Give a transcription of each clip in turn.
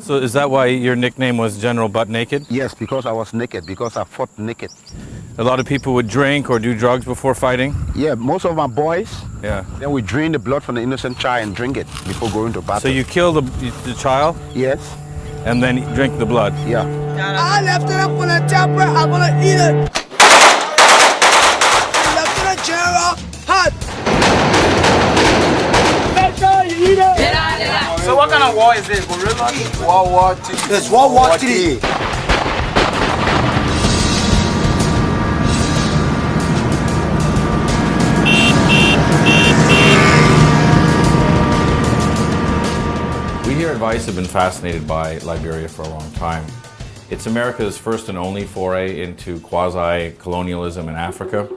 So is that why your nickname was General Butt Naked? Yes, because I was naked, because I fought naked. A lot of people would drink or do drugs before fighting? Yeah, most of my boys, Yeah. then we drain the blood from the innocent child and drink it before going to battle. So you kill the child Yes. and then drink the blood? Yeah. I left it up on the chopper. I'm gonna eat it. Lieutenant General, hot. Make sure you eat it. So what kind of war is this? Gorilla? World War II. It's World War III. We here at Vice have been fascinated by Liberia for a long time. It's America's first and only foray into quasi-colonialism in Africa.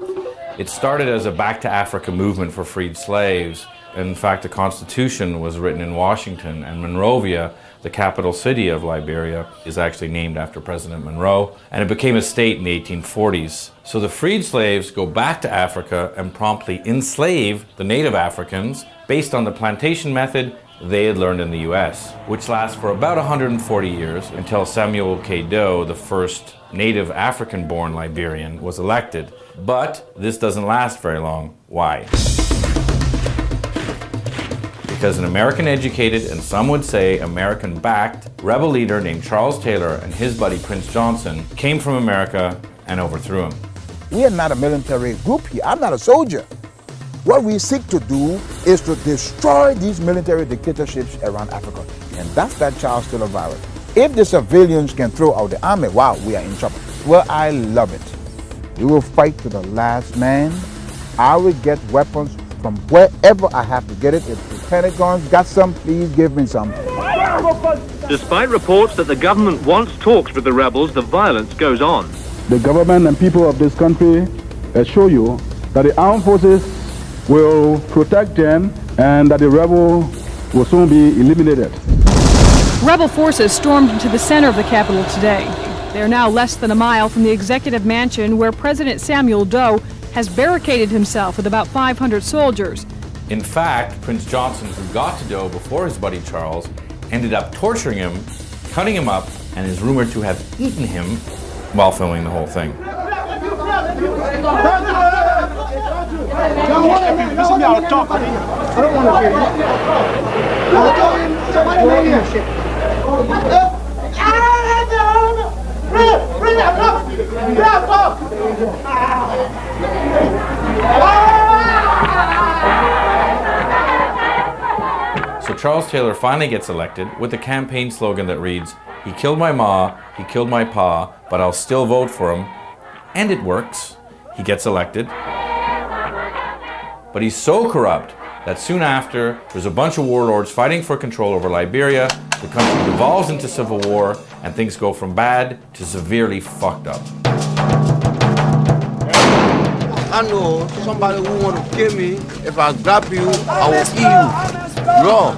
It started as a Back to Africa movement for freed slaves. In fact, the Constitution was written in Washington, and Monrovia, the capital city of Liberia, is actually named after President Monroe, and it became a state in the 1840s. So the freed slaves go back to Africa and promptly enslave the native Africans based on the plantation method they had learned in the US, which lasts for about 140 years until Samuel K. Doe, the first native African-born Liberian, was elected. But this doesn't last very long. Why? Because an American-educated, and some would say American-backed, rebel leader named Charles Taylor and his buddy Prince Johnson came from America and overthrew him. We are not a military group here. I'm not a soldier. What we seek to do is to destroy these military dictatorships around Africa. And that's that Charles Taylor virus. If the civilians can throw out the army, wow, we are in trouble. Well, I love it. We will fight to the last man. I will get weapons from wherever I have to get it. If the Pentagon's got some, please give me some. Despite reports that the government wants talks with the rebels, the violence goes on. The government and people of this country assure you that the armed forces will protect them and that the rebel will soon be eliminated. Rebel forces stormed into the center of the capital today. They are now less than a mile from the executive mansion where President Samuel Doe has barricaded himself with about 500 soldiers. In fact, Prince Johnson, who got to Doe before his buddy Charles, ended up torturing him, cutting him up, and is rumored to have eaten him while filming the whole thing. So Charles Taylor finally gets elected with a campaign slogan that reads, "He killed my ma, he killed my pa, but I'll still vote for him." And it works. He gets elected. But he's so corrupt that soon after, there's a bunch of warlords fighting for control over Liberia, the country devolves into civil war, and things go from bad to severely fucked up. I know somebody who want to kill me. If I grab you, I will eat you. Raw.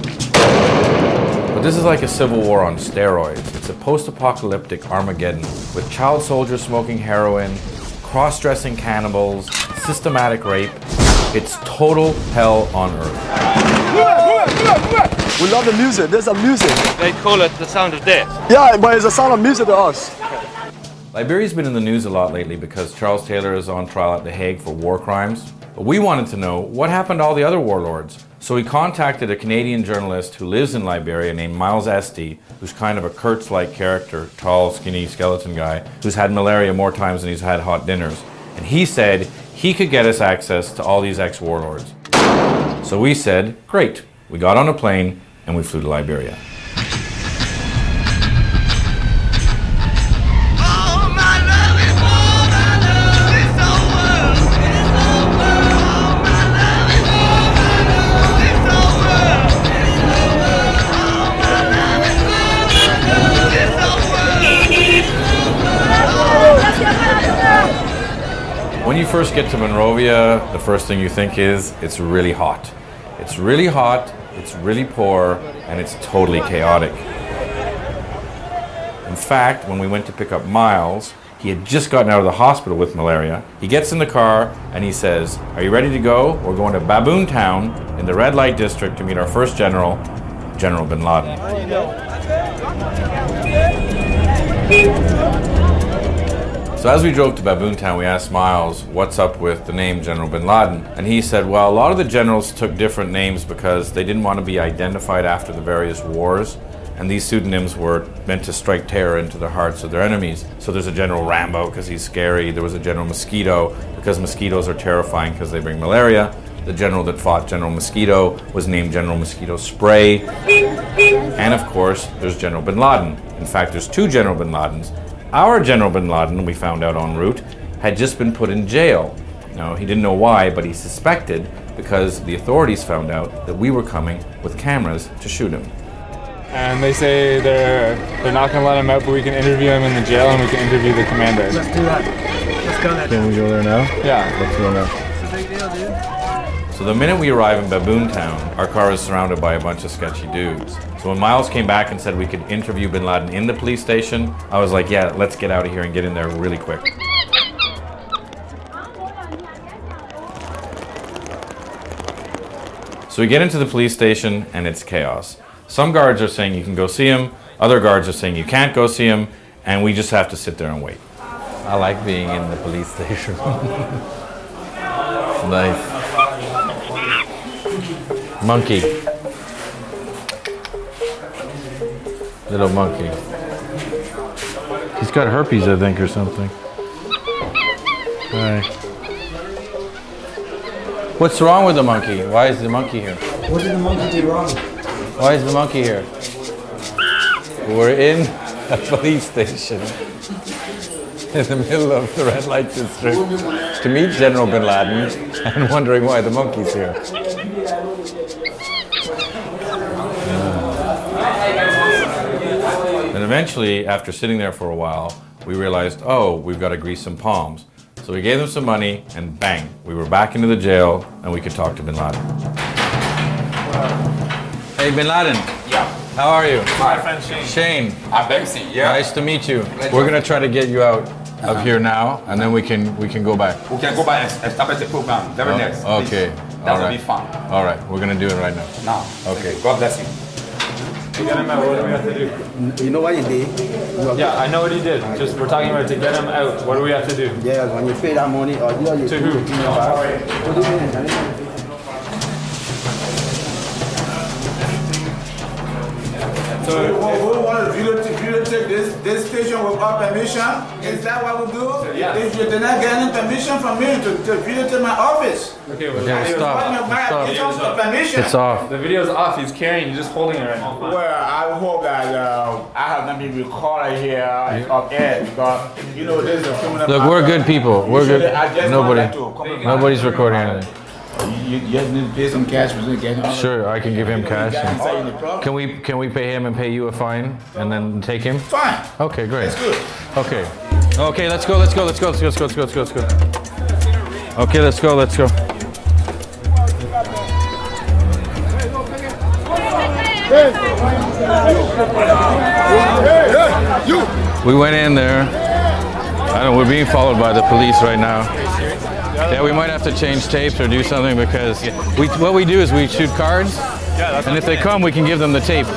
But this is like a civil war on steroids. It's a post-apocalyptic Armageddon with child soldiers smoking heroin, cross-dressing cannibals, systematic rape. It's total hell on earth. We love the music. There's a music. They call it the sound of death. Yeah, but it's a sound of music to us. Liberia's been in the news a lot lately because Charles Taylor is on trial at The Hague for war crimes. But we wanted to know what happened to all the other warlords. So we contacted a Canadian journalist who lives in Liberia named Miles Esty, who's kind of a Kurtz-like character, tall, skinny, skeleton guy, who's had malaria more times than he's had hot dinners. And he said he could get us access to all these ex-warlords. So we said, great. We got on a plane and we flew to Liberia. When you first get to Monrovia, the first thing you think is, it's really hot. It's really hot, it's really poor, and it's totally chaotic. In fact, when we went to pick up Miles, he had just gotten out of the hospital with malaria. He gets in the car and he says, "Are you ready to go? We're going to Baboon Town in the red light district to meet our first general, General bin Laden. So as we drove to Baboon Town, we asked Miles what's up with the name General bin Laden. And he said, well, a lot of the generals took different names because they didn't want to be identified after the various wars. And these pseudonyms were meant to strike terror into the hearts of their enemies. So there's a General Rambo because he's scary. There was a General Mosquito because mosquitoes are terrifying because they bring malaria. The general that fought General Mosquito was named General Mosquito Spray. And of course, there's General bin Laden. In fact, there's two General bin Ladens. Our General bin Laden, we found out en route, had just been put in jail. Now, he didn't know why, but he suspected because the authorities found out that we were coming with cameras to shoot him. And they say they're not going to let him out, but we can interview him in the jail and we can interview the commander. Let's do that. Let's go there. Can we go there now? Yeah. Let's go now. It's a big deal, dude. So the minute we arrive in Baboon Town, our car is surrounded by a bunch of sketchy dudes. So when Miles came back and said we could interview bin Laden in the police station, I was like, yeah, let's get out of here and get in there really quick. So we get into the police station and it's chaos. Some guards are saying you can go see him, other guards are saying you can't go see him, and we just have to sit there and wait. I like being in the police station. Nice. Monkey. Little monkey. He's got herpes, I think, or something. Hi. What's wrong with the monkey? Why is the monkey here? What did the monkey do wrong? Why is the monkey here? We're in a police station in the middle of the red light district to meet General bin Laden and wondering why the monkey's here. And eventually, after sitting there for a while, we realized, oh, we've got to grease some palms. So we gave them some money, and bang, we were back into the jail, and we could talk to bin Laden. Hey, bin Laden. Yeah. How are you? My friend Shane. Shane. Bempsey, yeah. Nice to meet you. We're gonna try to get you out of here now, and then we can go back. We can go back and establish the program. Very next. Okay. That will be fun. All right. We're gonna do it right now. Now. Okay. God bless you. To get him out, what do we have to do? You know what you did? Yeah, I know what he did. Just we're talking about to get him out. What do we have to do? Yeah, when you pay that money, or you To who? What do you mean? So we want to videotape this station without permission? Is that what we do? Yeah. If you did not get any permission from me to videotape my office? Okay, well, Okay, stop. Permission. It's off. the video's off. He's carrying. You're just holding it right now. Well, I hope that I have not been recorded here up air because you know this is a criminal. Look, we're good people. We're good. Nobody's Nobody's recording anything. You just need to pay some cash for getting on. Sure, I can give him cash. Inside in the truck. Can we pay him and pay you a fine and then take him? Fine. Okay, great. That's good. Okay. Okay, let's go. Okay, let's go. We went in there. I don't know, we're being followed by the police right now. Yeah, we might have to change tapes or do something because what we do is we shoot cards, and if they come, we can give them the tape.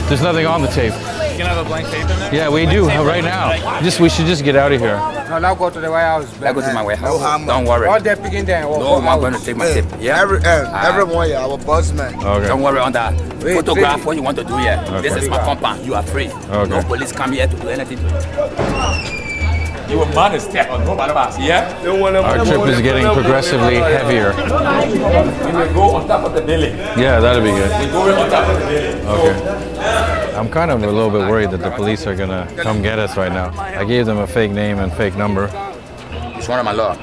There's nothing on the tape. You can have a blank tape in there? Yeah, we do right now. We should just get out of here. No, now go to the warehouse. I go to my warehouse. No, Don't worry. All they're picking there. No, I'm going to take my tip. Yeah. Everyone, yeah, our boss man. Okay. Don't worry on that. Photograph what you want to do here. Okay. This is my compound. You are free. Okay. No police come here to do anything. You a man is step on nobody pass. Yeah? Our trip is getting progressively heavier. We will go on top of the building. Yeah, that'll be good. We go on top of the building. Okay. I'm kind of a little bit worried that the police are gonna come get us right now. I gave them a fake name and fake number. It's one of my law.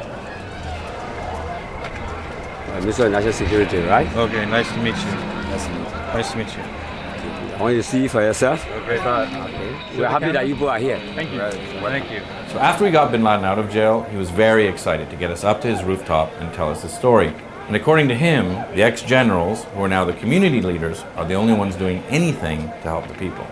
Mr. National Security, right? Okay, nice to meet you. Nice to meet you. Nice to meet you. I want you to see for yourself. Okay. We're happy that you both are here. Thank you. Thank you. So after we got bin Laden out of jail, he was very excited to get us up to his rooftop and tell us his story. And according to him, the ex-generals, who are now the community leaders, are the only ones doing anything to help the people.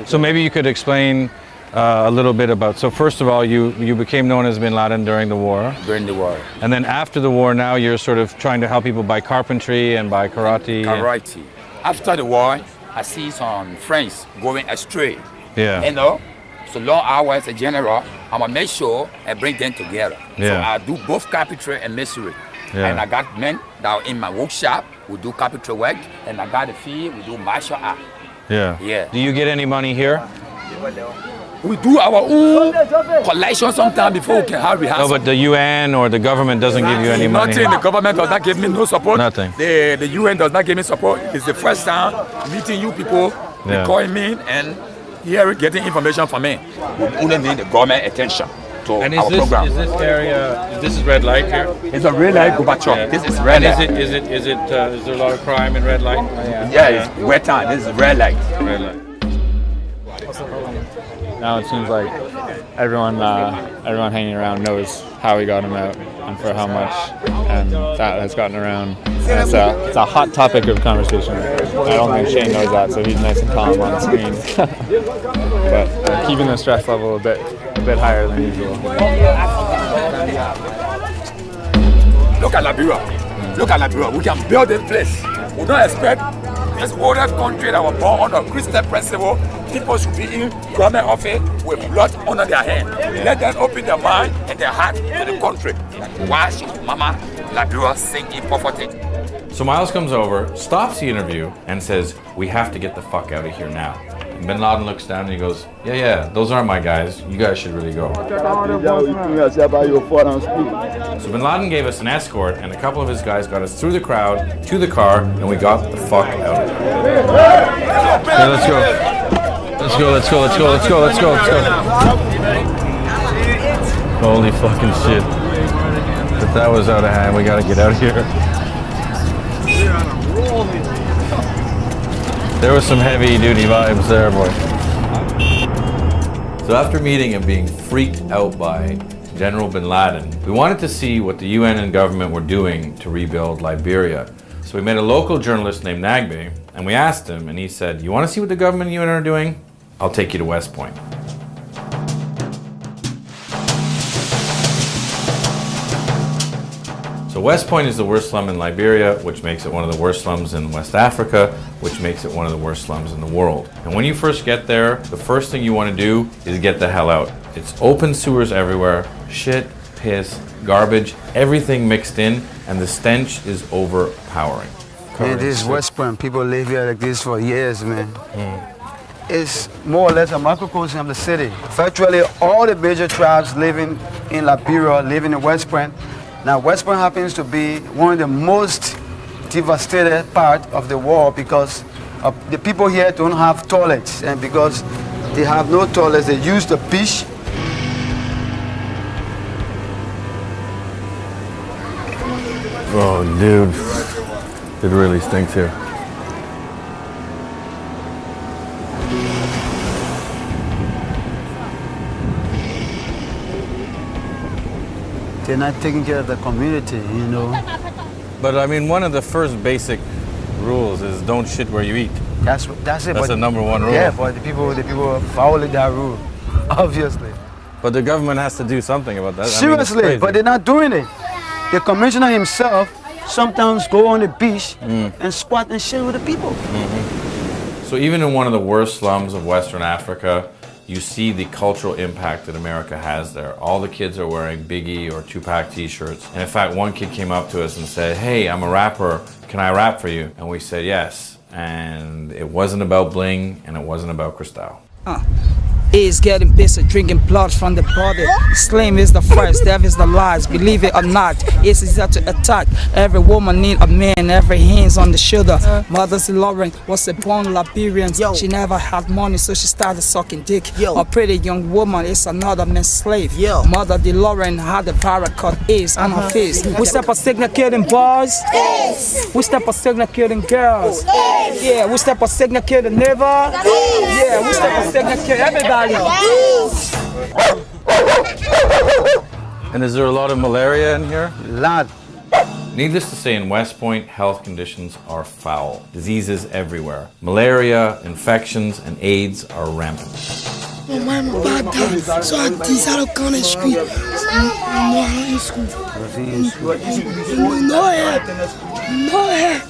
So maybe you could explain a little bit about, so first of all, you became known as bin Laden during the war. During the war. And then after the war, now you're sort of trying to help people by carpentry and by karate. Karate. After the war, I see some friends going astray. Yeah. You know, so long hours a general, I'm gonna make sure I bring them together. Yeah. So I do both carpentry and masonry. Yeah. And I got men that are in my workshop, we do carpentry work, and I got the field, we do martial art. Yeah. Yeah. Do you get any money here? We do our own collection sometimes before we can have rehearsal. No, but the UN or the government doesn't give you any money. Nothing. The government does not give me no support. Nothing. The UN does not give me support. It's the first time meeting you people, Yeah. calling me and getting information from me. We only need the government attention to And our program. is this area? This is red light here. It's a red light Gorbachev. Yeah. This is red And light. is there a lot of crime in red light? Yeah, it's wet time. This is red light. Red light. Now it seems like everyone hanging around knows how we got him out and for how much, and that has gotten around. And it's a hot topic of conversation. I don't think Shane knows that, so he's nice and calm on screen. But keeping the stress level a bit higher than usual. Look at Liberia. Look at Liberia. We can build a place. We don't expect this older country that was born on a Christian principle. People should be in government office with blood under their hand. Let them open their mind and their heart to the country. Why should Mama Liberia sing in poverty? So Miles comes over, stops the interview, and says, "We have to get the fuck out of here now." And Bin Laden looks down and he goes, "Yeah, those aren't my guys. You guys should really go." So Bin Laden gave us an escort, and a couple of his guys got us through the crowd to the car, and we got the fuck out of there. Okay, let's go. Let's go. Holy fucking shit. But that was out of hand. We gotta get out of here. There was some heavy duty vibes there, boy. So after meeting and being freaked out by General Bin Laden, we wanted to see what the UN and government were doing to rebuild Liberia. So we met a local journalist named Nagbe, and we asked him, and he said, "You want to see what the government and UN are doing? I'll take you to West Point." So West Point is the worst slum in Liberia, which makes it one of the worst slums in West Africa, which makes it one of the worst slums in the world. And when you first get there, the first thing you want to do is get the hell out. It's open sewers everywhere, shit, piss, garbage, everything mixed in, and the stench is overpowering. Man, this is West Point. People live here like this for years, man. It's more or less a microcosm of the city. Virtually all the major tribes living in Liberia live in the West Point. Now, West Point happens to be one of the most devastated part of the world because the people here don't have toilets, and because they have no toilets, they use the beach. Oh, dude. It really stinks here. They're not taking care of the community, you know. But I mean, one of the first basic rules is don't shit where you eat. That's it. That's but the number one rule. Yeah, but the people violate that rule, obviously. But the government has to do something about that. Seriously, but they're not doing it. The commissioner himself sometimes go on the beach and squat and shit with the people. So even in one of the worst slums of Western Africa, you see the cultural impact that America has there. All the kids are wearing Biggie or Tupac t-shirts. And in fact, one kid came up to us and said, "Hey, I'm a rapper. Can I rap for you?" And we said yes. And it wasn't about bling, and it wasn't about Cristal. Is getting busy, drinking blood from the body. Slim is the first, death is the last. Believe it or not, it's easier to attack. Every woman need a man, every hands on the shoulder. Mother's Lauren was a born Liberian. She never had money, so she started sucking dick. A pretty young woman is another man's slave. Mother DeLauren had a paracord ace on her face. We step a signal killing boys. We step a signal killing girls. Yeah, we step a signal killing neighbor. Yeah, we step a signal killing everybody. And is there a lot of malaria in here? Lot. Needless to say, in West Point, health conditions are foul. Diseases everywhere. Malaria, infections, and AIDS are rampant. Maman m'a pas dame, so I decided to come to school. No hair.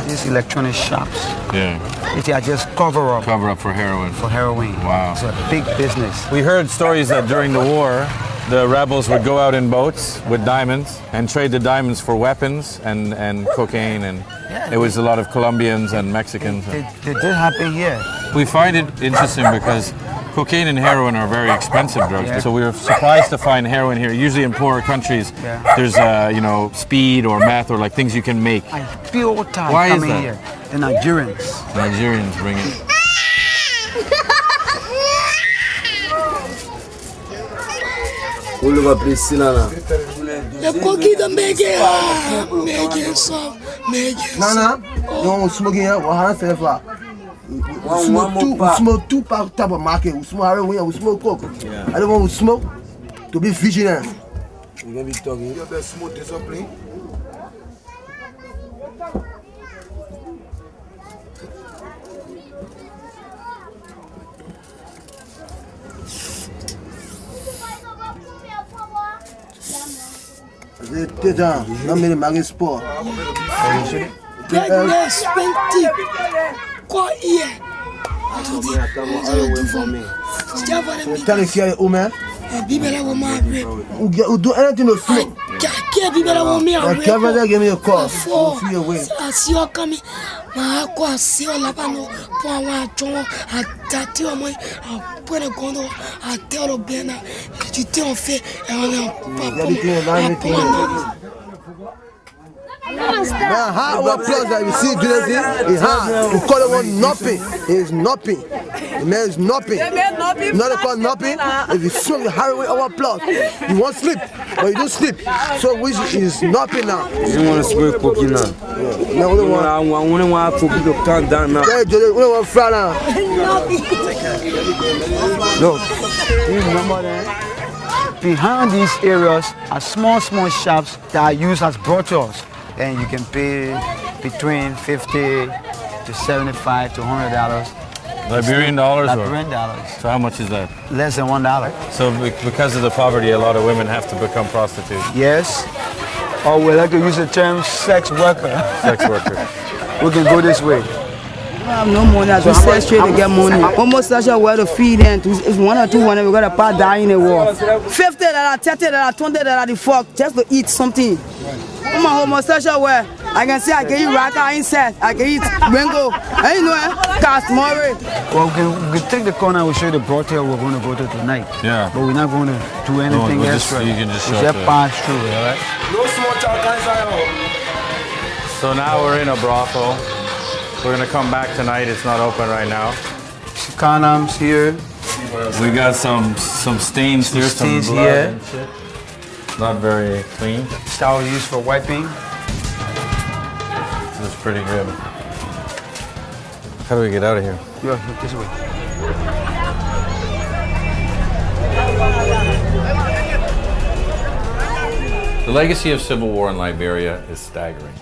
these electronic shops. Yeah. It are just cover up. Cover up for heroin. For heroin. Wow. It's a big business. We heard stories that during the war, the rebels would go out in boats with diamonds and trade the diamonds for weapons and cocaine, and it was a lot of Colombians and Mexicans. It did happen here. We find it interesting because cocaine and heroin are very expensive drugs. Yeah. So we were surprised to find heroin here. Usually in poorer countries, there's speed or meth or like things you can make. I feel all time Why is coming that? here. The Nigerians. Nigerians bring it. The cookie the make it soft, make it Nana, you want smoking here? What happened for? We smoke two type of market. We smoke heroin, we smoke coke. I don't want to smoke to be vigilant. We're gonna be talking. You better smoke discipline. T'es dans, non mais le mari sport. Let's quoi hier? T'as les filles où même? Bibela wo ma rep. Ou do anything to smoke. Kya bibela wo me rep. Kevin give me a call. See you away. Si o kami ma kwa si o la pa no po wa chon atati o mo a pone kondo a te o bena. Tu te on fait et on est Man, how our plus that we see doing this is hard. We call it one nothing. It's nothing. The man is nothing. Not call nothing. If you smoke the heroin our plus, you won't sleep, but you don't sleep. So which is nothing now. You want to smoke cookie now? Yeah. No, I want cookie to calm down now. Yeah, we don't want fry now. Look, you remember that? Behind these areas are small shops that are used as brothels. And you can pay between $50 to $75 to $100. Liberian dollars? Liberian dollars. So how much is that? Less than $1. So because of the poverty, a lot of women have to become prostitutes. Yes. Or we like to use the term sex worker. Sex worker. We can go this way. I have no money, I just sell straight to get money. Almost such a way to feed them. If one or two, when we got a part die in the war. $50, $30, $20 the fuck just to eat something. I'm a homosexual where I can say I can eat raka insect, I can eat mango, and you know, cast more. Well, we can take the corner, we'll show you the brothel we're going to go to tonight. Yeah. But we're not going to do anything else. You can just show pass through, all right? No small child. So now we're in a brothel. We're going to come back tonight. It's not open right now. Condoms here. We got some stains here, some blood here. and shit. Not very clean. Towel used for wiping. This is pretty good. How do we get out of here? Yeah, this way. The legacy of civil war in Liberia is staggering.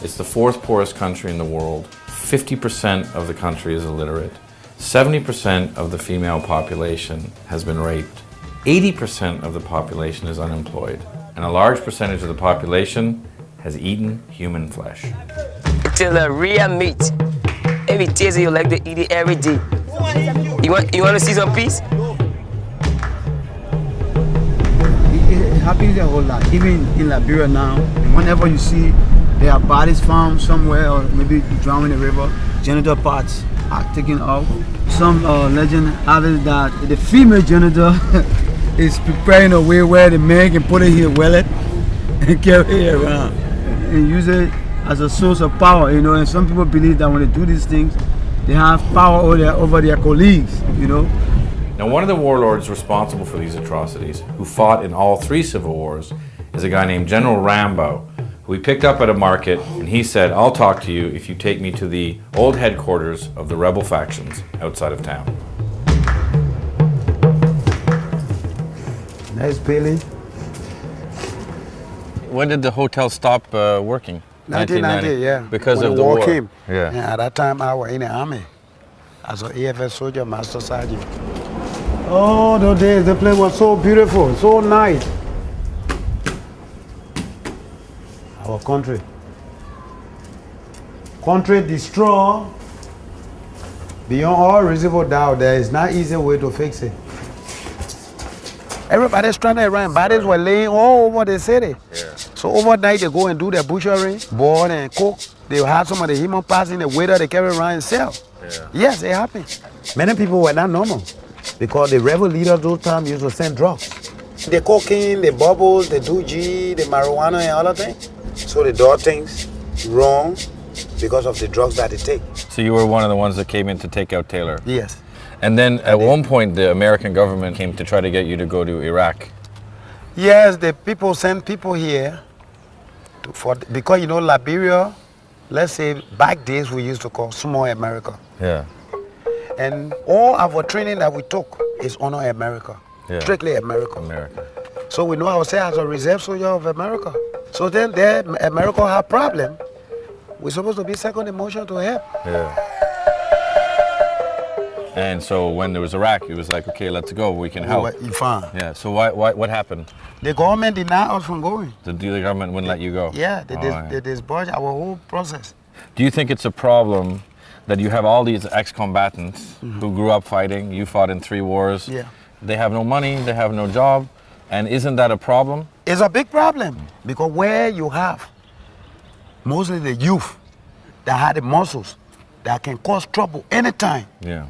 It's the fourth poorest country in the world. 50% of the country is illiterate. 70% of the female population has been raped. 80% of the population is unemployed. And a large percentage of the population has eaten human flesh. Till the real meat. Every taste you like to eat it every day. You want to see some peace? It happens a whole lot. Even in Liberia now, whenever you see there are bodies found somewhere or maybe drowned in the river, genital parts are taken off. Some legend have it that the female genital is preparing a way where the man can put it in his wallet and carry it around and use it as a source of power, you know. And some people believe that when they do these things, they have power over their colleagues, you know. Now, one of the warlords responsible for these atrocities, who fought in all three civil wars, is a guy named General Rambo, who we picked up at a market, and he said, "I'll talk to you if you take me to the old headquarters of the rebel factions outside of town." Nice Billy. When did the hotel stop working? 1990, yeah. Because when of the war came. Yeah. And at that time, I was in the army as an AFS soldier, master sergeant. Oh, those days, the place was so beautiful, so nice. Our country. country destroyed, beyond all reasonable doubt, there is not easy way to fix it. Everybody's trying to run. Bodies were laying all over the city. Yeah. So overnight they go and do their butchery, boil and cook. They have some of the human parts in the waiter they carry around and sell. Yeah. Yes, it happened. Many people were not normal because the rebel leaders those times used to send drugs. The cocaine, the bubbles, the 2G, the marijuana and other things. So they do things wrong because of the drugs that they take. So you were one of the ones that came in to take out Taylor? Yes. And then at one point the American government came to try to get you to go to Iraq. Yes, the people send people here because you know Liberia, let's say back days we used to call small America. Yeah. And all our training that we took is on America. Yeah. Strictly America. America. So we know ourselves as a reserve soldier of America. So then there America have problem. We're supposed to be second in motion to help. Yeah. And so when there was Iraq, it was like, okay, let's go, we can help. Fine. Yeah, so what happened? The government denied us from going. The government wouldn't let you go? Yeah, they disbarred our whole process. Do you think it's a problem that you have all these ex-combatants who grew up fighting, you fought in 3 wars, Yeah. they have no money, they have no job, and isn't that a problem? It's a big problem because where you have mostly the youth that had the muscles that can cause trouble anytime Yeah.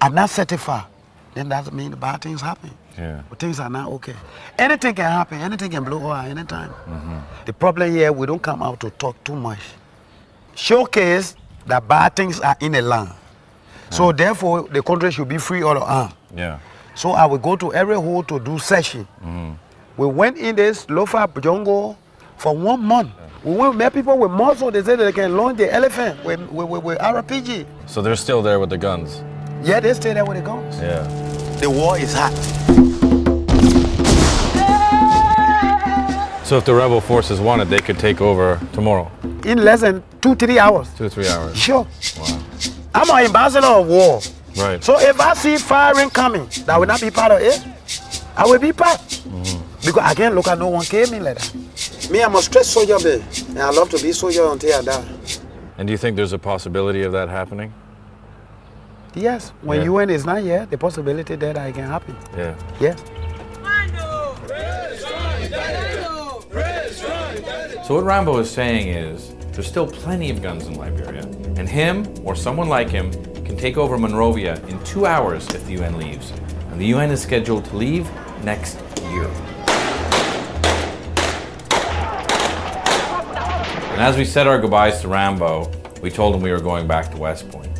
are not certified, then that means bad things happen. Yeah. But things are not okay. Anything can happen, anything can blow over anytime. The problem here, we don't come out to talk too much. Showcase that bad things are in the land. So therefore, the country should be free all around. Yeah. So I will go to every hole to do session. We went in this lofa jungle for 1 month. We went met people with muscle. They said they can launch the elephant with RPG. So they're still there with the guns? Yeah, they stay there with the guns. Yeah. The war is hot. So if the rebel forces wanted, they could take over tomorrow? In less than 2-3 hours. 2-3 hours? Sure. Wow. I'm an ambassador of war. Right. So if I see firing coming, that will not be part of it. I will be part. Because I can't look at no one kill me like that. Me, I'm a straight soldier, babe. And I love to be soldier until I die. And do you think there's a possibility of that happening? Yes. When Yeah. UN is not here, the possibility that it can happen. Yeah. Yes. So what Rambo is saying is, there's still plenty of guns in Liberia, and him, or someone like him, can take over Monrovia in 2 hours if the UN leaves. And the UN is scheduled to leave next year. And as we said our goodbyes to Rambo, we told him we were going back to West Point.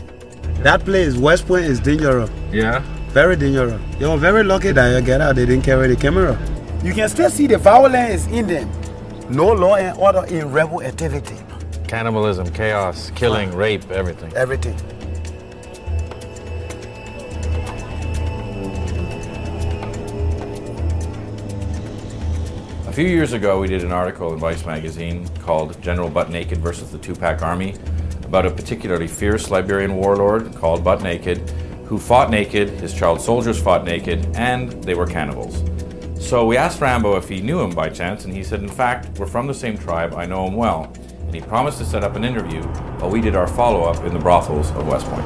That place, West Point, is dangerous. Yeah? Very dangerous. You're very lucky that you get out. They didn't carry the camera. You can still see the violence in them. No law and order in rebel activity. Cannibalism, chaos, killing, rape, everything. Everything. A few years ago, we did an article in Vice magazine called General Butt Naked versus the Two-Pack Army about a particularly fierce Liberian warlord called Butt Naked who fought naked, his child soldiers fought naked, and they were cannibals. So we asked Rambo if he knew him by chance, and he said, in fact, we're from the same tribe, I know him well. And he promised to set up an interview while we did our follow-up in the brothels of West Point.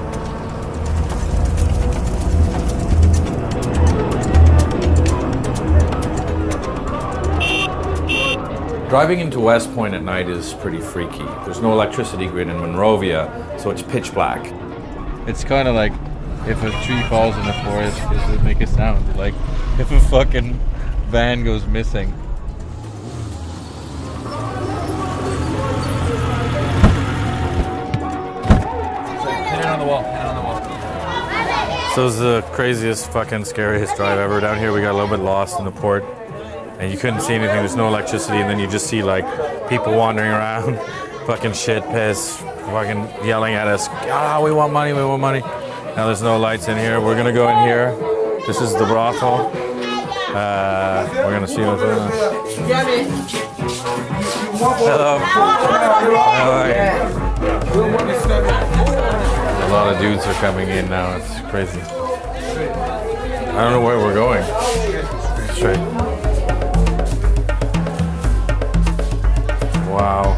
Driving into West Point at night is pretty freaky. There's no electricity grid in Monrovia, so it's pitch black. It's kind of like if a tree falls in the forest, does it make a sound? Like if a fucking van goes missing. Hit it on the wall, hit it on the wall. So it's the craziest, fucking scariest drive ever. Down here we got a little bit lost in the port. And you couldn't see anything, there's no electricity, and then you just see like people wandering around, fucking shit, piss, fucking yelling at us, we want money, we want money. Now there's no lights in here, we're gonna go in here. This is the brothel. We're gonna see what's going on. Hello. How are you? A lot of dudes are coming in now, it's crazy. I don't know where we're going. Straight. Wow.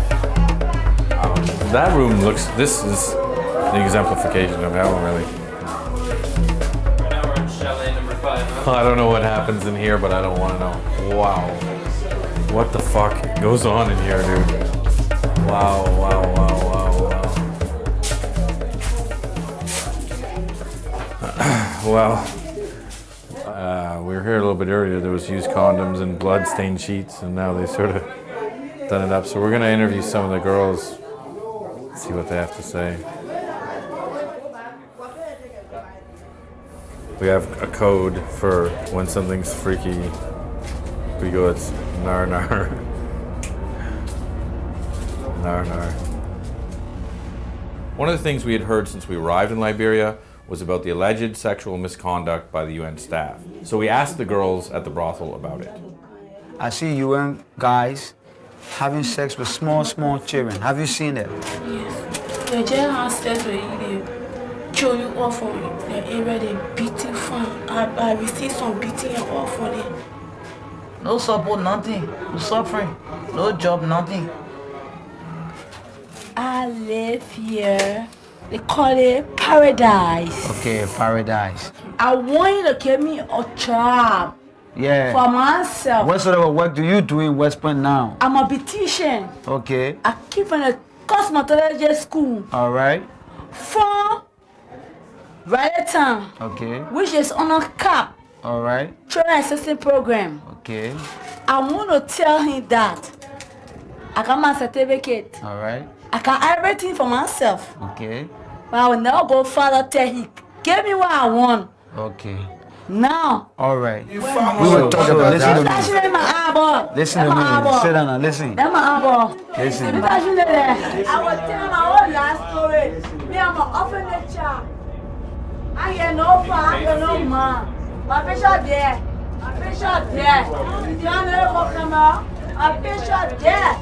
That room looks, this is the exemplification of hell, really. I don't know what happens in here, but I don't want to know. Wow. What the fuck goes on in here, dude? Wow, wow, wow, wow, wow. Well, we were here a little bit earlier. There was used condoms and blood-stained sheets, and now they sort of done it up. So we're going to interview some of the girls, see what they have to say. We have a code for when something's freaky. We go, it's nar nar. Nar nar. One of the things we had heard since we arrived in Liberia was about the alleged sexual misconduct by the UN staff. So we asked the girls at the brothel about it. I see UN guys having sex with small children. Have you seen it? Yes. The jail has sex with you. Show you off for the area they beating from. I received some beating and off for them. No support, nothing. No suffering. No job, nothing. I live here. They call it paradise. Okay, paradise. I want you to give me a job. Yeah. For myself. What sort of work do you do in West Point now? I'm a beautician. Okay. I keep in a cosmetology school. All right. From Town. Okay. Which is on a CAP. All right. Training assistant program. Okay. I want to tell him that I got my certificate. All right. I got everything for myself. Okay. But I will never go further till he give me what I want. Okay. Now. All right. We will talk about this. Listen to me. Listen to me. Sit down and listen. That's my eyeball. Listen. I will tell my whole life story. Me, I'm an orphanage child. I get no father, I get no mom. My picture there. My picture there. You don't know what come out? My picture there.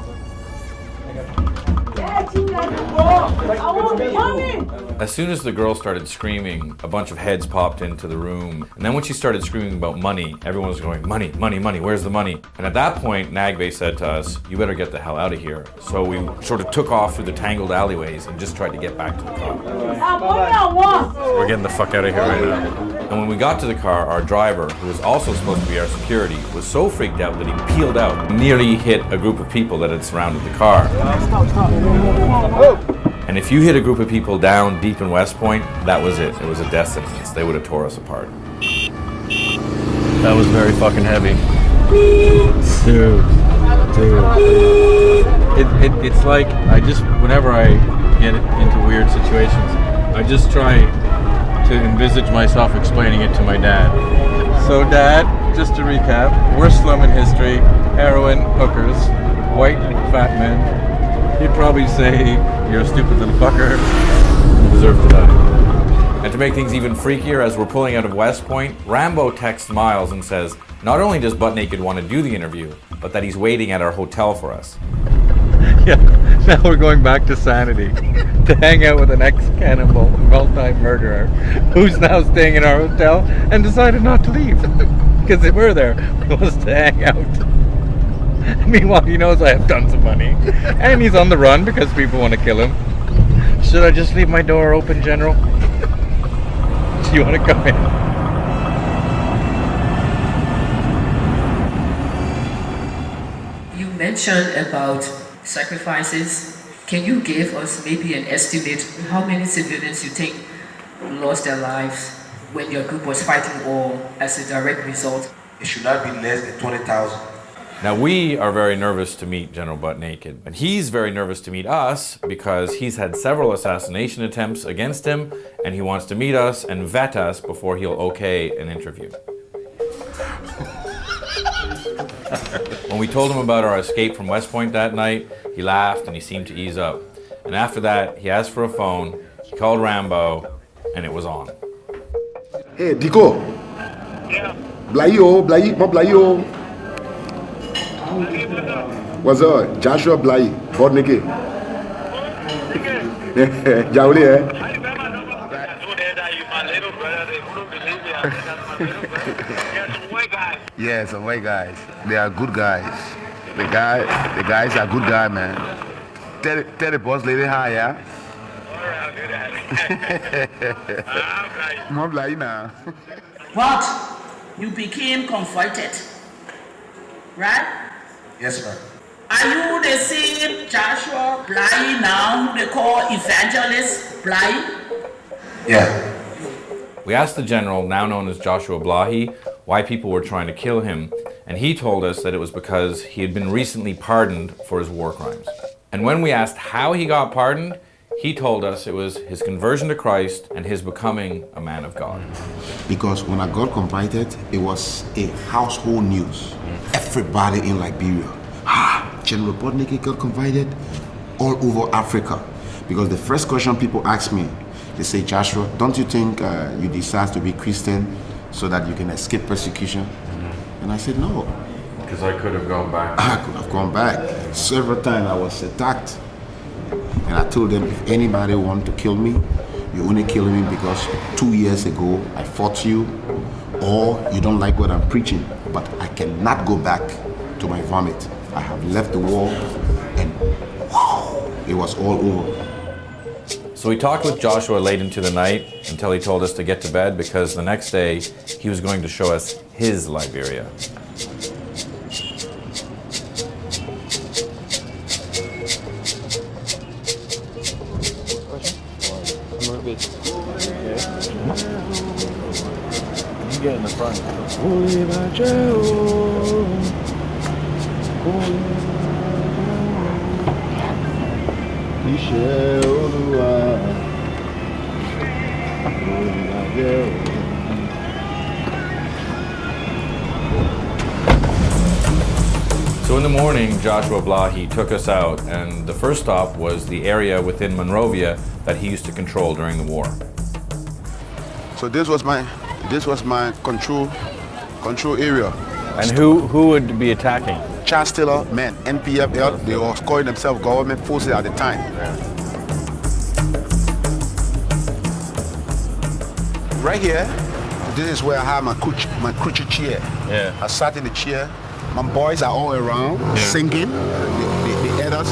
As soon as the girl started screaming, a bunch of heads popped into the room. And then when she started screaming about money, everyone was going, money, money, money, where's the money? And at that point, Nagbe said to us, you better get the hell out of here. So we sort of took off through the tangled alleyways and just tried to get back to the car. We're getting the fuck out of here right now. And when we got to the car, our driver, who was also supposed to be our security, was so freaked out that he peeled out, nearly hit a group of people that had surrounded the car. And if you hit a group of people down deep in West Point, that was it. It was a death sentence. They would have tore us apart. That was very fucking heavy. Dude. It's like, whenever I get into weird situations, I just try to envisage myself explaining it to my dad. So Dad, just to recap, worst slum in history, heroin, hookers, white fat men. He'd probably say, you're a stupid little fucker, you deserve to die. And to make things even freakier, as we're pulling out of West Point, Rambo texts Miles and says, not only does Butt Naked want to do the interview, but that he's waiting at our hotel for us. Yeah, now we're going back to Sanity to hang out with an ex-cannibal, multi-murderer, who's now staying in our hotel and decided not to leave. Because if we're there, he wants to hang out. Meanwhile, he knows I have tons of money, and he's on the run because people want to kill him. Should I just leave my door open, General? Do you want to come in? You mentioned about sacrifices. Can you give us maybe an estimate how many civilians you think lost their lives when your group was fighting war as a direct result? It should not be less than 20,000. Now we are very nervous to meet General Butt Naked, and he's very nervous to meet us because he's had several assassination attempts against him, and he wants to meet us and vet us before he'll okay an interview. When we told him about our escape from West Point that night, he laughed and he seemed to ease up. And after that, he asked for a phone, he called Rambo, and it was on. Hey, Diko. Yeah. Blayo. What's up? Joshua Blai, Butt Naked. Jauli, Yeah, some white guys. They are good guys. The guys are good guys, man. Tell the boss lady hi, yeah? More blind now. But you became converted, right? Yes, ma'am. Are you the same Joshua Bly now who they call Evangelist Bly? Yeah. We asked the general, now known as Joshua Blahi, why people were trying to kill him, and he told us that it was because he had been recently pardoned for his war crimes. And when we asked how he got pardoned, he told us it was his conversion to Christ and his becoming a man of God. Because when I got converted, it was a household news. Everybody in Liberia, General Bodnike got converted all over Africa. Because the first question people ask me, they say, Joshua, don't you think you decide to be Christian so that you can escape persecution? And I said, no. Because I could have gone back. I could have gone back. Several times I was attacked. And I told them, if anybody want to kill me, you only kill me because 2 years ago I fought you, or you don't like what I'm preaching. But I cannot go back to my vomit. I have left the war and wow, it was all over. So we talked with Joshua late into the night until he told us to get to bed because the next day he was going to show us his Liberia. You get in the front. So in the morning, Joshua Blahi took us out, and the first stop was the area within Monrovia that he used to control during the war. So this was my control area. And who would be attacking? Child stealer men, NPF, they were calling themselves government forces at the time. Right here, this is where I have my crutched chair. Yeah. I sat in the chair. My boys are all around singing. The elders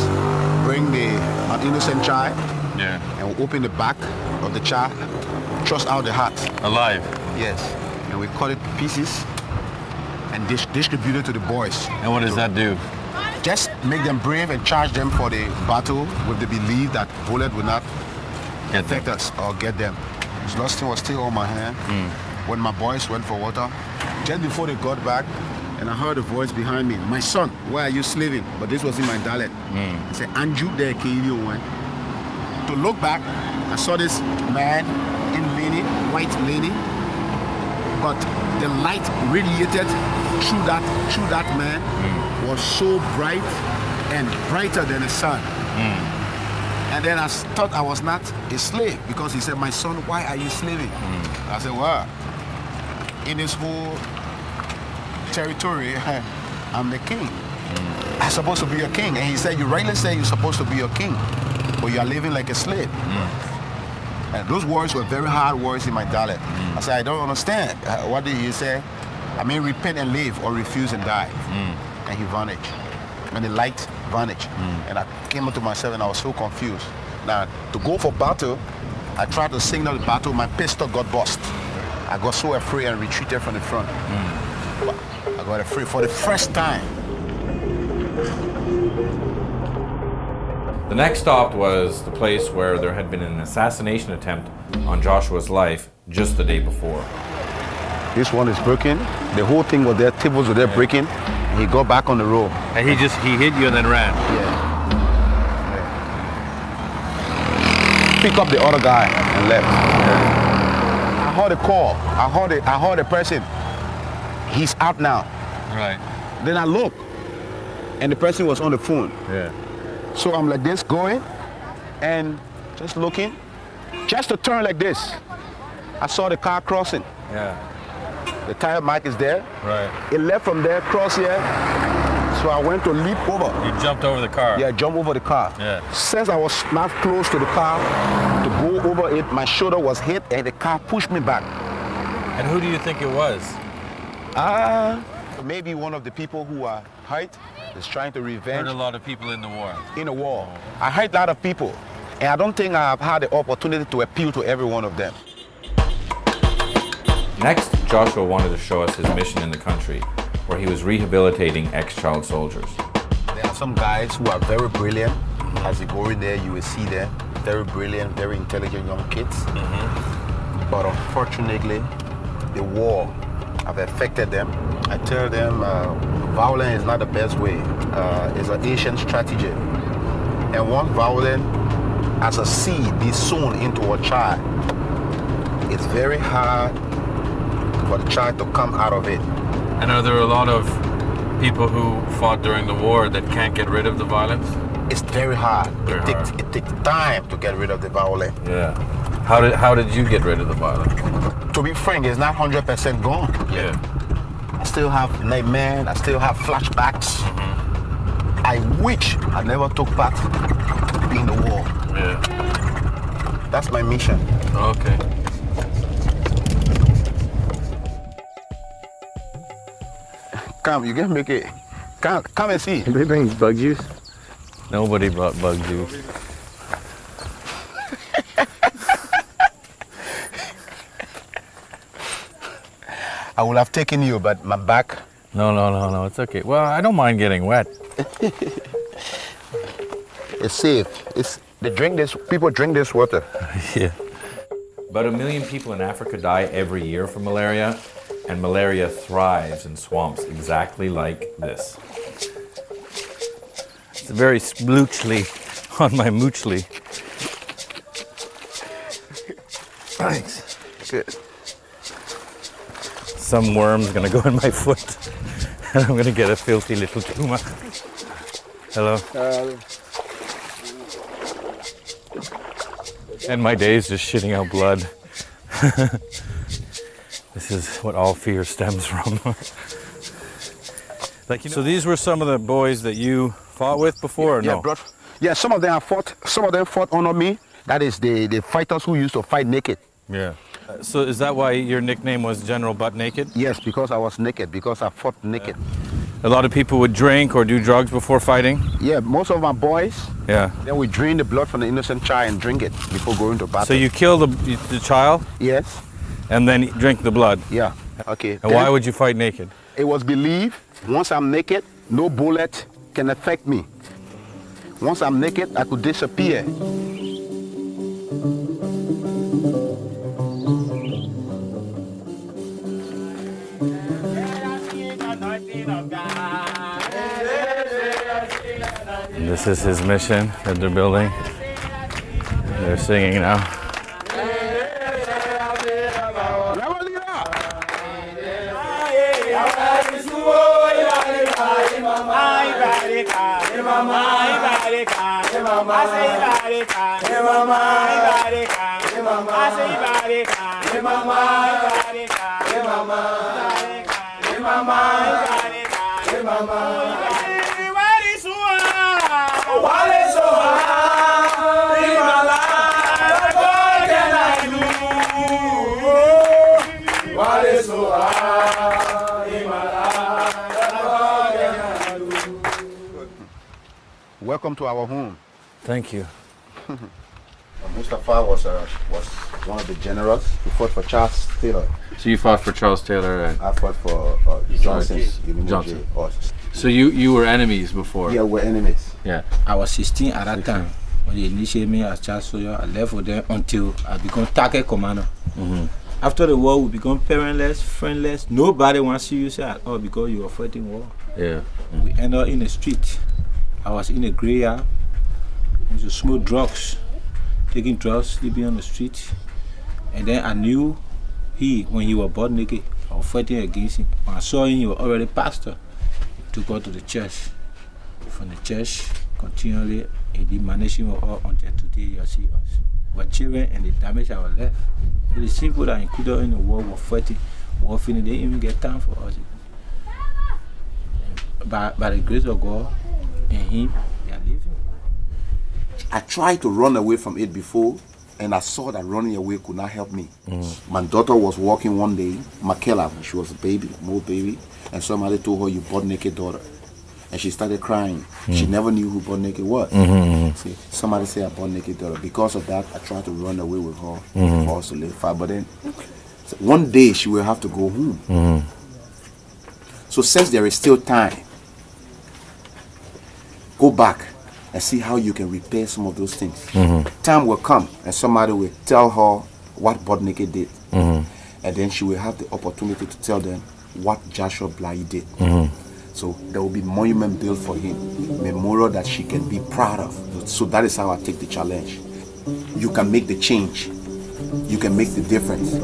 bring an innocent child and we open the back of the child, thrust out the heart. Alive? Yes. And we cut it to pieces and distribute it to the boys. And what does that do? Just make them brave and charge them for the battle with the belief that bullet will not affect us or get them. This last thing was still on my hand when my boys went for water. Just before they got back, and I heard a voice behind me, my son, why are you slaving? But this was in my dialect. He said, Anju there, one. To look back, I saw this man in linen, white linen, but the light radiated through that man was so bright and brighter than the sun. And then I thought I was not a slave because he said, my son, why are you slaving? I said, well, in this whole territory, I'm the king. I'm supposed to be a king. And he said, you rightly say you're supposed to be a king, but you are living like a slave. And those words were very hard words in my dialect. I said, I don't understand. What did he say? I mean, repent and live or refuse and die. And he vanished. And the light vanished. And I came up to myself and I was so confused. Now, to go for battle, I tried to signal the battle, my pistol got bust. I got so afraid and retreated from the front. But I got afraid for the first time. The next stop was the place where there had been an assassination attempt on Joshua's life just the day before. This one is broken. The whole thing was there, tables were there breaking. He got back on the road. And he hit you and then ran? Yeah. Pick up the other guy and left. I heard a call. I heard a person. He's out now. Right. Then I look, and the person was on the phone. Yeah. So I'm like this going, and just looking, just to turn like this. I saw the car crossing. Yeah. The tire mark is there. Right. It left from there, cross here. So I went to leap over. You jumped over the car? Yeah, jump over the car. Yeah. Since I was not close to the car, to go over it, my shoulder was hit and the car pushed me back. And who do you think it was? Maybe one of the people who are hurt It's trying to revenge. Hurt a lot of people in the war. In the war. I hurt a lot of people. And I don't think I've had the opportunity to appeal to every one of them. Next, Joshua wanted to show us his mission in the country, where he was rehabilitating ex-child soldiers. There are some guys who are very brilliant. As you go in there, you will see them. Very brilliant, very intelligent young kids. But unfortunately, the war have affected them. I tell them violence is not the best way. It's an ancient strategy. And once violence as a seed be sown into a child, it's very hard for the child to come out of it. And are there a lot of people who fought during the war that can't get rid of the violence? It's very hard. It takes time to get rid of the violence. Yeah. How did you get rid of the violence? To be frank, it's not 100% gone. Yeah. I still have nightmares. I still have flashbacks. I wish I never took part in the war. Yeah. That's my mission. Okay. Come, you can make it. Come and see. They bring bug juice? Nobody brought bug juice. I would have taken you, but my back. No, it's okay. Well, I don't mind getting wet. It's safe. People drink this water. Yeah. About 1 million people in Africa die every year from malaria, and malaria thrives in swamps exactly like this. It's very sploochly on my moochly. Thanks. Good. Some worm's gonna go in my foot, and I'm gonna get a filthy little tumor. Hello. And my day's just shitting out blood. This is what all fear stems from. So these were some of the boys that you fought with before, or no? Yeah, some of them fought under me. That is the fighters who used to fight naked. Yeah. So is that why your nickname was General Butt Naked? Yes, because I was naked, because I fought naked. A lot of people would drink or do drugs before fighting? Yeah, most of my boys. Yeah. Then we drain the blood from the innocent child and drink it before going to battle. So you kill the child? Yes. And then drink the blood? Yeah. Okay. And why would you fight naked? It was believed once I'm naked, no bullet can affect me. Once I'm naked, I could disappear. And this is his mission that they're building. They're singing now. Welcome to our home. Thank you. Mustafa was one of the generals who fought for Charles Taylor. So you fought for Charles Taylor and I fought for Johnson. So you were enemies before? Yeah, we're enemies. Yeah. I was 16 at that time. When they initiated me as Charles Taylor, I left with them until I became target commander. After the war, we become parentless, friendless. Nobody wants to use you at all because you were fighting war. Yeah. We ended up in the street. I was in a graveyard. I used to smoke drugs, taking drugs, sleeping on the street. And then I knew when he was butt naked, I was fighting against him. When I saw him, he was already pastor. He took us to the church. From the church, continually, he did managing us all until today you see us. We were children and the damage our life. So the people that included in the war were fighting, war finished, they didn't even get time for us. By the grace of God and him, they are living. I tried to run away from it before, and I saw that running away could not help me. My daughter was walking one day, Makela, she was a baby, more baby, and somebody told her, "You butt naked daughter." and she started crying. She never knew who Butt Naked was. See, somebody said I Butt Naked daughter. Because of that, I tried to run away with her for us to live far. But then, one day she will have to go home. So since there is still time, go back and see how you can repair some of those things. Time will come and somebody will tell her what Butt Naked did. And then she will have the opportunity to tell them what Joshua Bly did. So there will be monument built for him, memorial that she can be proud of. So that is how I take the challenge. You can make the change. You can make the difference.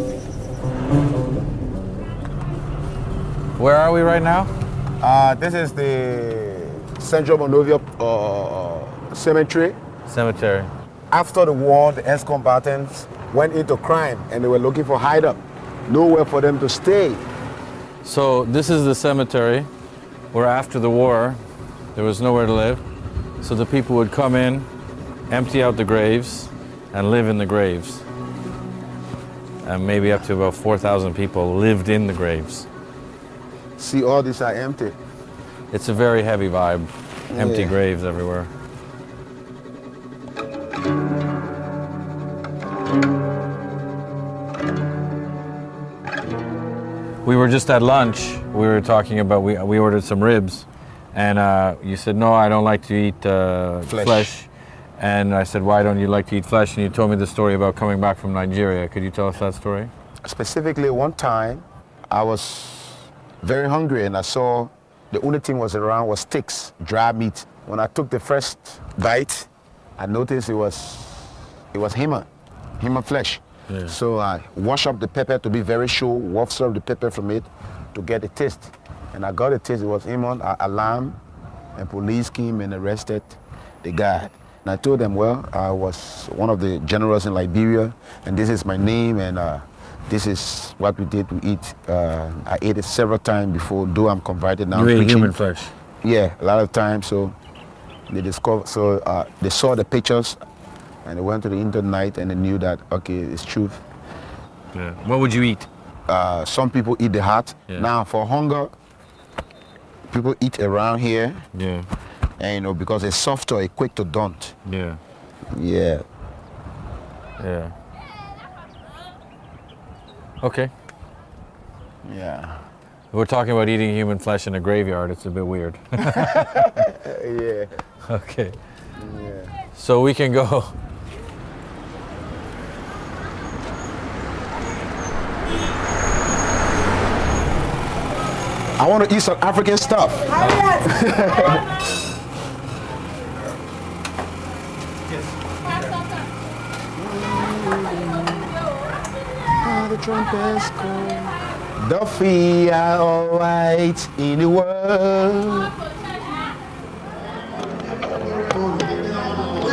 Where are we right now? This is the Central Monrovia cemetery. Cemetery. After the war, the ex-combatants went into crime and they were looking for hideout. Nowhere for them to stay. So this is the cemetery where after the war, there was nowhere to live. So the people would come in, empty out the graves, and live in the graves. And maybe up to about 4,000 people lived in the graves. See, all these are empty. It's a very heavy vibe. Empty Yeah. graves everywhere. We were just at lunch. We were talking about, we ordered some ribs. And you said, no, I don't like to eat flesh. And I said, why don't you like to eat flesh? And you told me the story about coming back from Nigeria. Could you tell us that story? Specifically, one time, I was very hungry and I saw the only thing was around was sticks, dry meat. When I took the first bite, I noticed it was human flesh. Yeah. So I wash up the pepper to be very sure, wash up the pepper from it to get the taste. And I got the taste, it was human, alarm, and police came and arrested the guy. And I told them, well, I was one of the generals in Liberia, and this is my name, and this is what we did to eat. I ate it several times before, though I'm converted now. You ate human flesh? Yeah, a lot of times. So they discovered, they saw the pictures, and they went to the internet and they knew that, okay, it's truth. Yeah. What would you eat? Some people eat the heart. Yeah. Now, for hunger, people eat around here. Yeah. And because it's softer, it's quick to daunt. Yeah. Yeah. Yeah. Okay. Yeah. We're talking about eating human flesh in a graveyard. It's a bit weird. Yeah. Okay. Yeah. So we can go. I want to eat some African stuff. The trumpets call. The feet are all right in the world.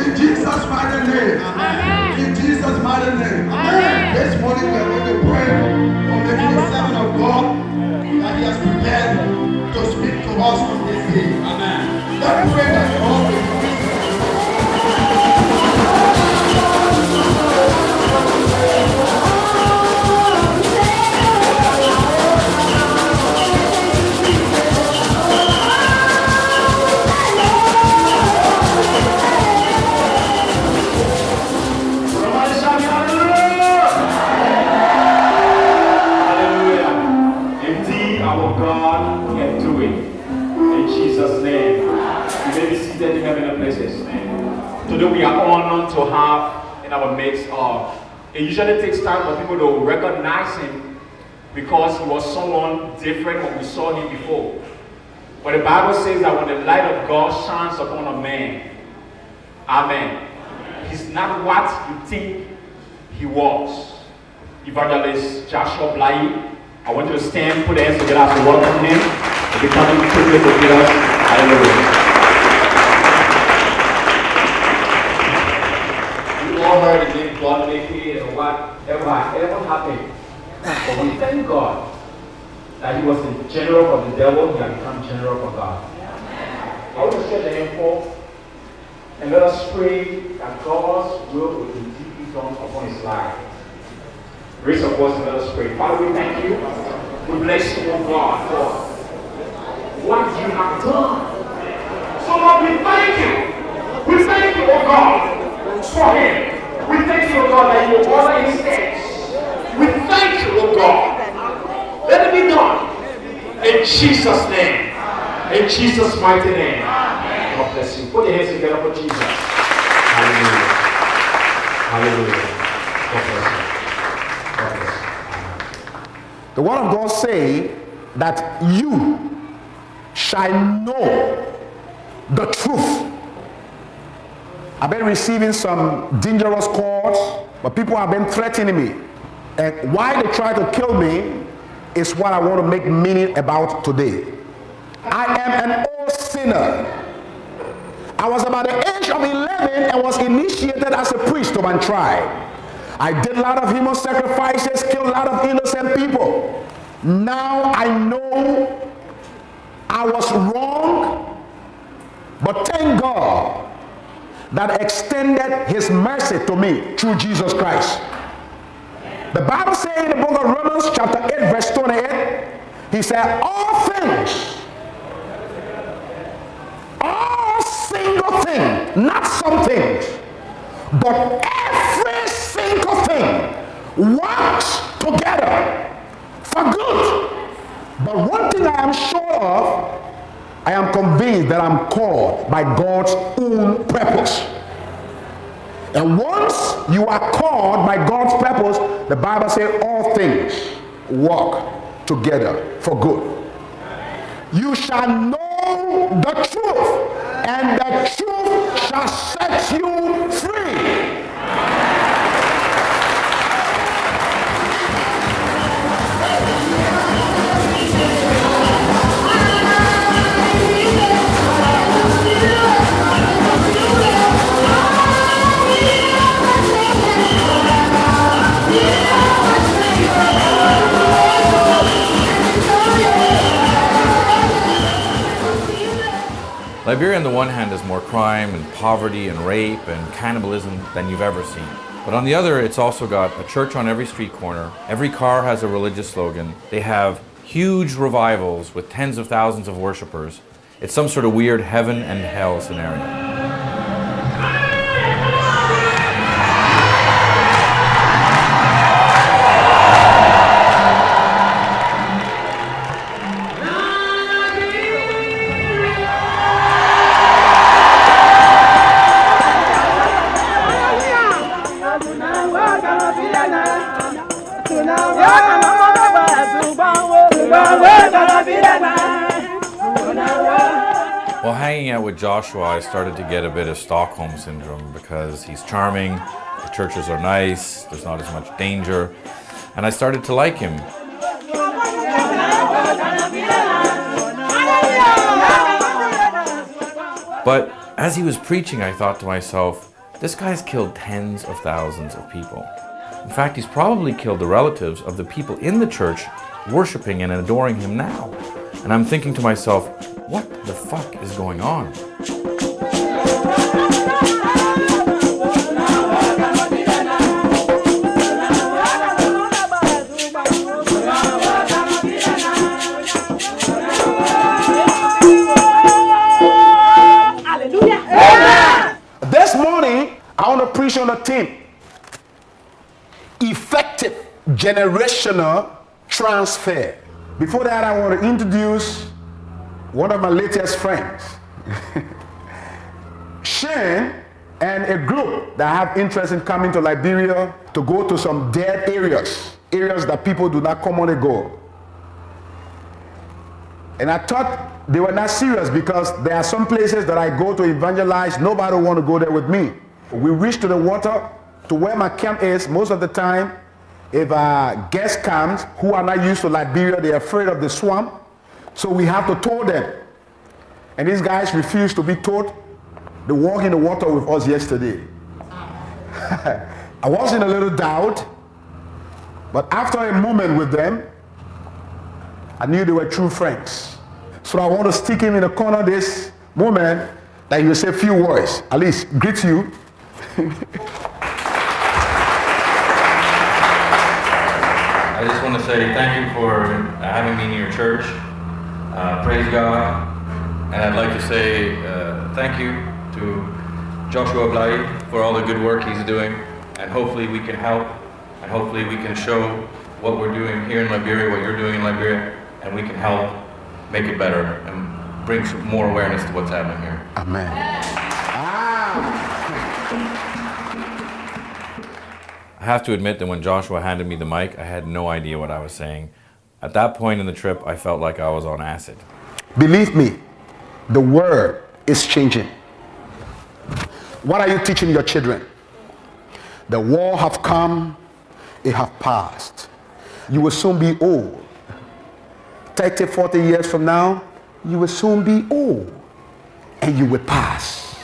In Jesus' mighty name. Amen. In Jesus' mighty name. Amen. This morning we are going to pray for making the servant of God that He has prepared to speak to us on this day. Amen. Let's pray that God will. Today we are honored to have in our midst it usually takes time for people to recognize him because he was someone different when we saw him before. But the Bible says that when the light of God shines upon a man, amen, he's not what you think he was. Evangelist Joshua Bly, I want you to stand, put your hands together as we welcome him. If you come in quickly to meet us, hallelujah. All heard the name God making and whatever happened. But we thank God that he was the general of the devil, he had become general for God. I want to stretch the hand forth and let us pray that God's will will be deeply done upon his life. Raise your voice and let us pray. Father, we thank you. We bless you, O God, for what you have done Lord, we thank you. We thank you, oh God, for him. We thank you, oh God, that you order his steps. We thank you, oh God. Let it be done. In Jesus' name. In Jesus' mighty name. God bless you. Put your hands together for Jesus. Hallelujah. Hallelujah. God bless you. God bless you. The word of God say that you shall know the truth. I've been receiving some dangerous calls, but people have been threatening me. And why they try to kill me is what I want to make meaning about today. I am an old sinner. I was about the age of 11 and was initiated as a priest to my tribe. I did a lot of human sacrifices, killed a lot of innocent people. Now I know I was wrong, but thank God that extended his mercy to me through Jesus Christ. The Bible says in the book of Romans chapter 8 verse 28, he said all things, all single thing, not some things, but every single thing works together for good. But one thing I am sure of, I am convinced that I'm called by God's own purpose. And once you are called by God's purpose, the Bible says all things work together for good. You shall know the truth, and the truth shall set you free. Liberia on the one hand has more crime and poverty and rape and cannibalism than you've ever seen. But on the other, it's also got a church on every street corner. Every car has a religious slogan. They have huge revivals with tens of thousands of worshipers. It's some sort of weird heaven and hell scenario. While hanging out with Joshua, I started to get a bit of Stockholm syndrome because he's charming, the churches are nice, there's not as much danger, and I started to like him. But as he was preaching, I thought to myself, this guy's killed tens of thousands of people. In fact, he's probably killed the relatives of the people in the church worshiping and adoring him now. And I'm thinking to myself, what the fuck is going on? This morning, I want to preach on the theme, effective generational transfer. Before that, I want to introduce one of my latest friends, Shane, and a group that have interest in coming to Liberia to go to some dead areas that people do not commonly go. And I thought they were not serious because there are some places that I go to evangelize, nobody want to go there with me. We reach to the water, to where my camp is. Most of the time, if a guest comes who are not used to Liberia, they're afraid of the swamp, so we have to tow them. And these guys refuse to be towed. They walk in the water with us yesterday. I was in a little doubt, but after a moment with them, I knew they were true friends. So I want to stick him in the corner this moment that he will say a few words, at least greet you. I just want to say thank you for having me in your church. Praise God. And I'd like to say thank you to Joshua Blai for all the good work he's doing, and hopefully we can help, and hopefully we can show what we're doing here in Liberia, what you're doing in Liberia, and we can help make it better and bring some more awareness to what's happening here. Amen. I have to admit that when Joshua handed me the mic, I had no idea what I was saying. At that point in the trip, I felt like I was on acid. Believe me, the word is changing. What are you teaching your children? The war have come, it have passed. You will soon be old. 30, 40 years from now, you will soon be old and you will pass.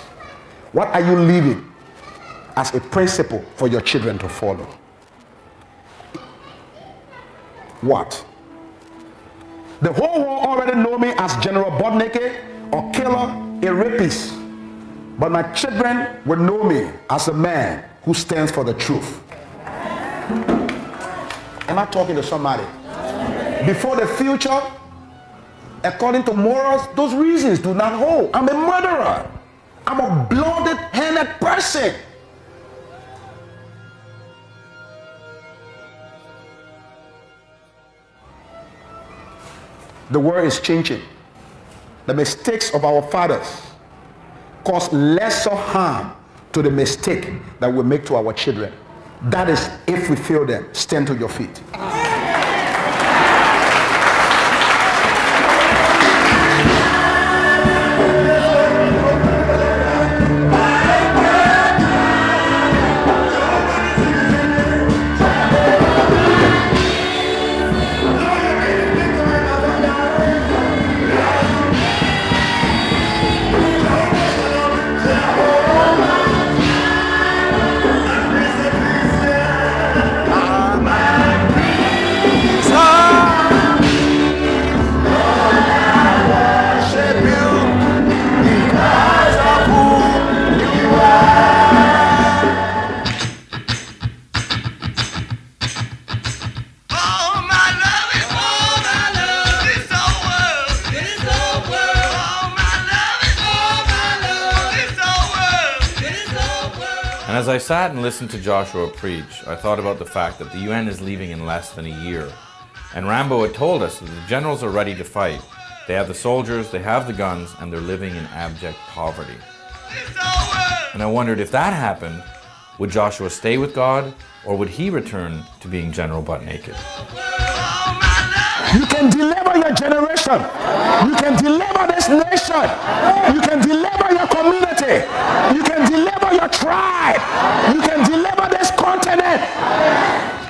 What are you leaving as a principle for your children to follow? What? The whole world already know me as General Bodneke, a killer, a rapist. But my children will know me as a man who stands for the truth. Am I talking to somebody? Before the future, according to morals, those reasons do not hold. I'm a murderer. I'm a blooded-handed person. The world is changing. The mistakes of our fathers cause lesser harm to the mistake that we make to our children. That is, if we fail them, stand to your feet. And as I sat and listened to Joshua preach, I thought about the fact that the UN is leaving in less than a year. And Rambo had told us that the generals are ready to fight. They have the soldiers, they have the guns, and they're living in abject poverty. And I wondered, if that happened, would Joshua stay with God, or would he return to being General Butt Naked? You can deliver your generation. You can deliver this nation. You can deliver your community. You can deliver your tribe. You can deliver this continent.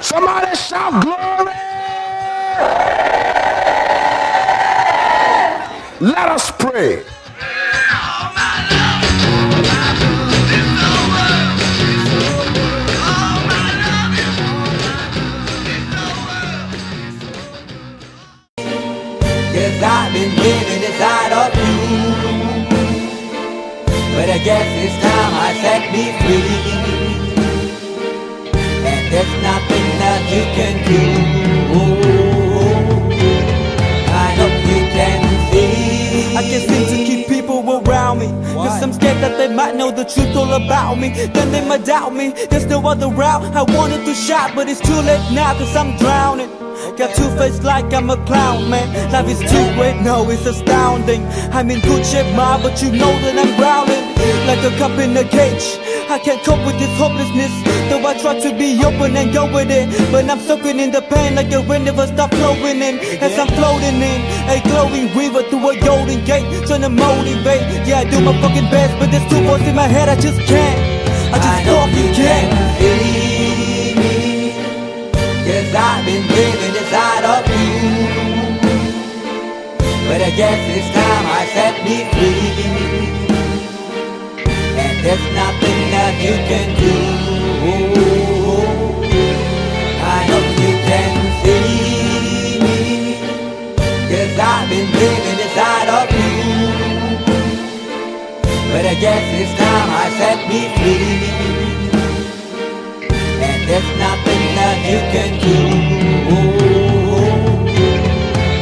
Somebody shout glory. Let us pray. Yes, I've been living inside of you, but I guess it's time I set me free, and there's nothing that you can do. I hope you can see. I can't seem to keep people around me, cause I'm scared that they might know the truth all about me. Then they might doubt me, there's no other route. I wanted to shout, but it's too late now, cause I'm drowning. Got two-faced like I'm a clown, man. Life is too great, no, it's astounding. I'm in good shape, ma, but you know that I'm drowning like a cup in a cage. I can't cope with this hopelessness, though I try to be open and go with it, but I'm soaking in the pain like a rain never stop flowing in. As I'm floating in a glowing river through a golden gate, trying to motivate. Yeah, I do my fucking best, but there's two voices in my head, I just can't. I just fucking can't. Yes, I've been living inside of you, but I guess it's time I set me free, and there's nothing that you can do. I hope you can see. Yes, I've been living inside of you, but I guess it's time I set me free, and there's nothing that you can do.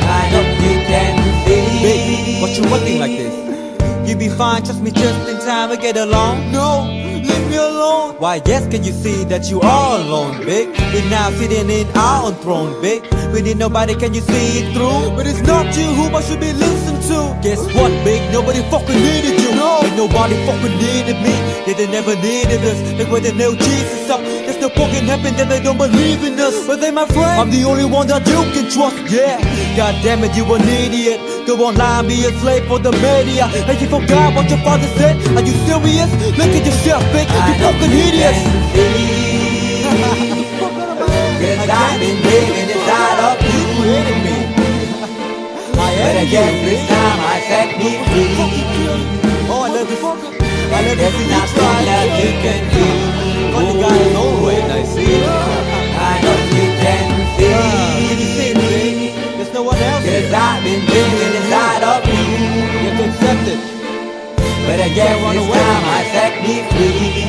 I hope you can see. Baby, what you looking like this? fine, trust me, just in time we get along. No, leave me alone. Why, yes, can you see that you are alone, big? We're now sitting in our own throne, big. We need nobody, can you see it through? But it's not you whom I should be listening to. Guess what, big? Nobody fucking needed you. No, ain't nobody fucking needed me. Yeah, they never needed us. Like when they nailed Jesus up, there's no fucking heaven, then they don't believe in us. But they my friend, I'm the only one that you can trust. Yeah, god damn it, you an idiot. Go online, be a slave for the media. And you forgot what your father said. Are you serious? Look at yourself, big. You fucking idiot. Cause I've been living inside of you hitting me. But I guess this time I set me free. Oh, I love this. I love There's nothing that you can do. But the guy is always nice. I know you can see. Can you see me, baby? There's no one else. Cause I've been living inside of you. You have to accept it. But I guess this time I set me free.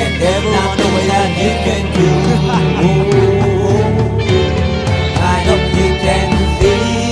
And there's nothing that you can do. I know you can see.